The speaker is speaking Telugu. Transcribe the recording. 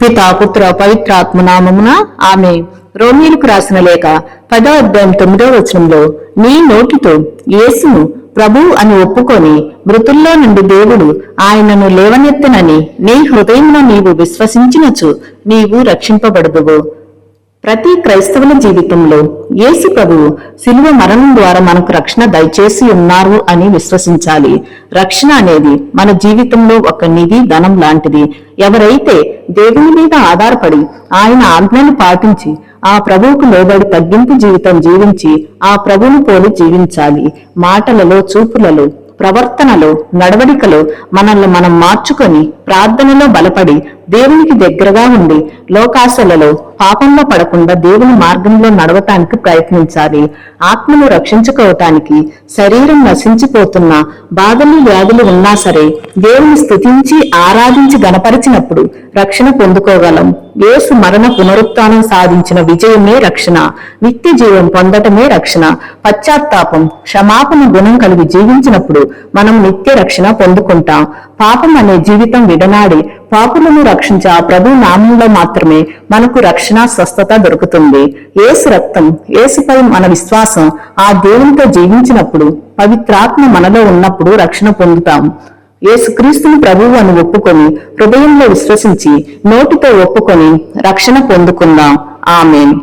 పితా పుత్ర పవిత్రాత్మ నామమున ఆమె. రోమీలకు రాసిన లేఖ 10వ అధ్యాయం 9వ వచనంలో, నీ నోటితో యేసును ప్రభువు అని ఒప్పుకొని మృతుల్లో నుండి దేవుడు ఆయనను లేవనెత్తనని నీ హృదయంలో నీవు విశ్వసించినచు నీవు రక్షింపబడుదువు. ప్రతి క్రైస్తవుల జీవితంలో యేసు ప్రభువు శిలువ మరణం ద్వారా మనకు రక్షణ దయచేసి ఉన్నారు అని విశ్వసించాలి. రక్షణ అనేది మన జీవితంలో ఒక నిధి ధనం లాంటిది. ఎవరైతే దేవుని మీద ఆధారపడి ఆయన ఆజ్ఞను పాటించి ఆ ప్రభువుకు లోబడి తగ్గింపు జీవితం జీవించి ఆ ప్రభువును పోలి జీవించాలి. మాటలలో, చూపులలో, ప్రవర్తనలో, నడవడికలో మనల్ని మనం మార్చుకొని ప్రార్థనలో బలపడి దేవునికి దగ్గరగా ఉండి లోకాశలలో పాపంలో పడకుండా దేవుని మార్గంలో నడవటానికి ప్రయత్నించాలి. ఆత్మను రక్షించుకోవటానికి శరీరం నశించిపోతున్న బాధలు వ్యాధులు ఉన్నా సరే దేవుని స్తుతించి ఆరాధించి గణపరిచినప్పుడు రక్షణ పొందుకోగలం. యేసు మరణ పునరుత్థానం సాధించిన విజయమే రక్షణ. నిత్య జీవం పొందటమే రక్షణ. పశ్చాత్తాపం, క్షమాపణ గుణం కలిగి జీవించినప్పుడు మనం నిత్య రక్షణ పొందుకుంటాం. పాపం అనే జీవితం విడనాడి పాపులను రక్షించే ఆ ప్రభు నామంలో మాత్రమే మనకు రక్షణ, స్వస్థత దొరుకుతుంది. యేసు రక్తం, యేసుపై మన విశ్వాసం ఆ దేవునితో జీవించినప్పుడు, పవిత్రాత్మ మనలో ఉన్నప్పుడు రక్షణ పొందుతాం. యేసుక్రీస్తుని ప్రభువు అని ఒప్పుకొని హృదయంలో విశ్వసించి నోటితో ఒప్పుకొని రక్షణ పొందుకుందాం. ఆమేన్.